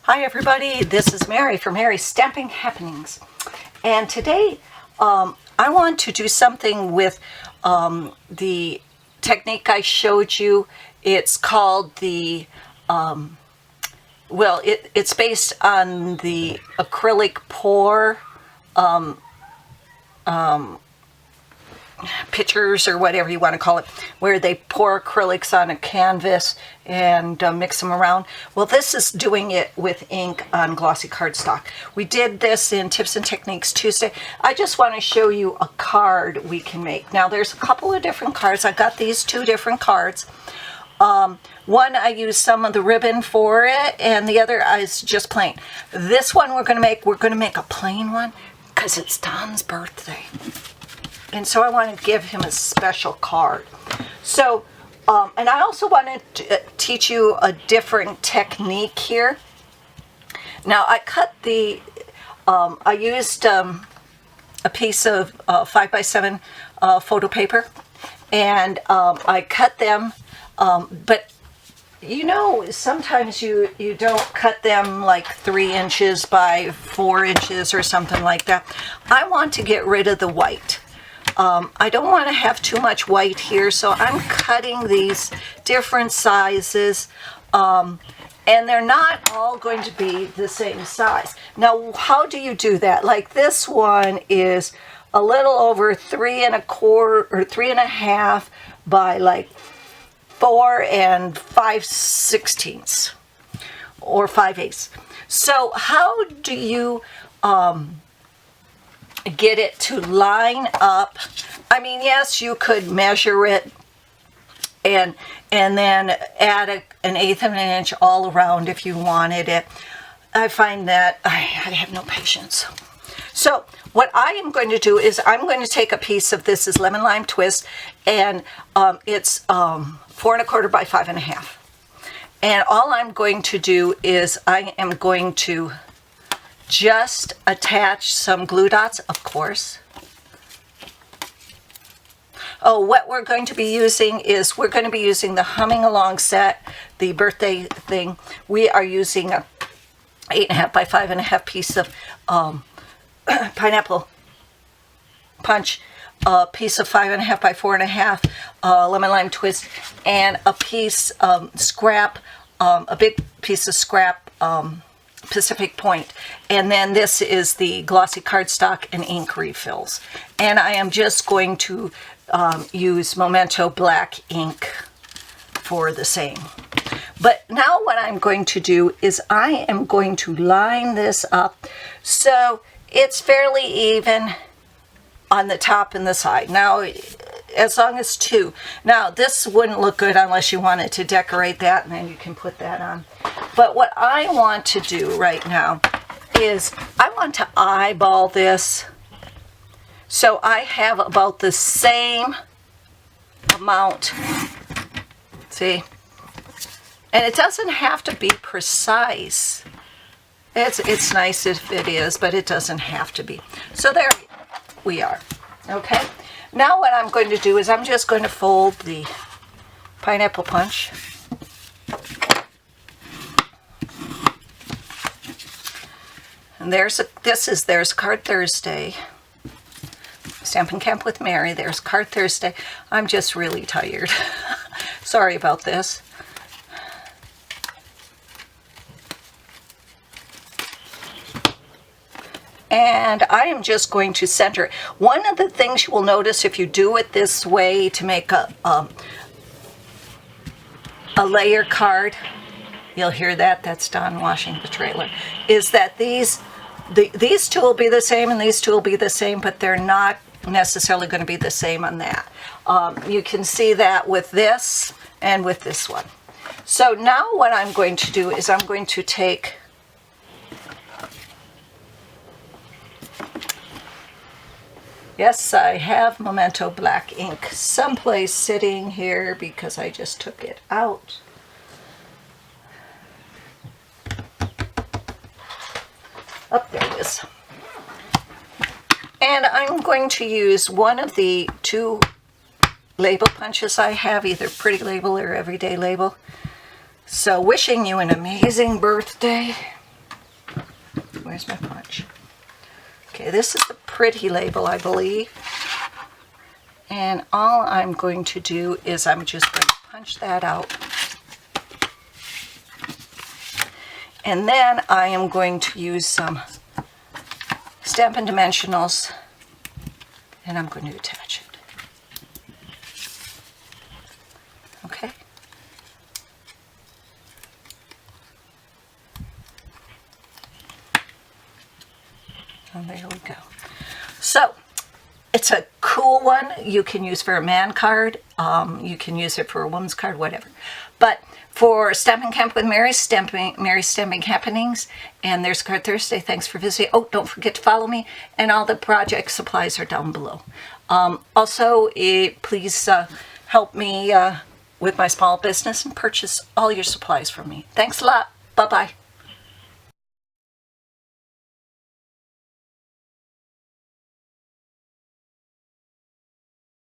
Hi everybody, this is Mary from Mary's Stamping Happenings, and today I want to do something with the technique I showed you. It's called the it's based on the acrylic pour pictures, or whatever you want to call it, where they pour acrylics on a canvas and mix them around. Well, this is doing it with ink on glossy cardstock. We did this in Tips and Techniques Tuesday. I just want to show you a card we can make. Now, there's a couple of different cards. I got these two different cards. One I used some of the ribbon for it, and the other is just plain. This one we're going to make a plain one because it's Don's birthday. And so I want to give him a special card. So, and I also want to teach you a different technique here. Now, I cut I used a piece of 5x7 photo paper, and I cut them, but you know, sometimes you don't cut them like 3 inches by 4 inches or something like that. I want to get rid of the white. I don't want to have too much white here, so I'm cutting these different sizes, and they're not all going to be the same size. Now, how do you do that? Like this one is a little over 3 1/4 or 3 1/2 by like 4 5/16 or 5/8. So how do you get it to line up? I mean, yes, you could measure it and then add an 1/8 of an inch all around if you wanted it. I find that I have no patience. So what I am going to do is I'm going to take a piece of this is Lemon Lime Twist, and it's 4 1/4 by 5 1/2. And all I'm going to do is I am going to just attach some glue dots, of course. Oh, what we're going to be using is we're going to be using the Humming Along set, the birthday thing. We are using a 8 1/2 by 5 1/2 piece of pineapple punch, a piece of 5 1/2 by 4 1/2 lemon lime twist, and a piece scrap, a big piece of scrap Pacific Point. And then this is the glossy cardstock and ink refills. And I am just going to use Memento black ink for the same. But now what I'm going to do is I am going to line this up so it's fairly even on the top and the side. Now, as long as 2. Now, this wouldn't look good unless you wanted to decorate that, and then you can put that on. But what I want to do right now is I want to eyeball this so I have about the same amount. See? And it doesn't have to be precise. It's nice if it is, but it doesn't have to be. So there we are. Okay? Now what I'm going to do is I'm just going to fold the pineapple punch. And there's Card Thursday. Stampin' Camp with Mary. There's Card Thursday. I'm just really tired. Sorry about this. And I am just going to center it. One of the things you will notice if you do it this way to make a layer card, you'll hear that, that's Don washing the trailer, is that these two will be the same and these two will be the same, but they're not necessarily going to be the same on that. You can see that with this and with this one. So now what I'm going to do is I'm going to take yes, I have Memento black ink someplace sitting here because I just took it out. Up there it is. And I'm going to use one of the 2 label punches I have, either Pretty Label or Everyday Label. So wishing you an amazing birthday. Where's my punch? Okay, this is the pretty label, I believe. And all I'm going to do is I'm just going to punch that out. And then I am going to use some Stampin Dimensionals, and I'm going to attach it. Okay. And there we go. So, it's a cool one. You can use for a man card. You can use it for a woman's card, whatever. But for Stampin' Camp with Mary's Stamping Happenings, and there's Card Thursday. Thanks for visiting. Oh, don't forget to follow me, and all the project supplies are down below. Also, please help me with my small business and purchase all your supplies from me. Thanks a lot. Bye-bye.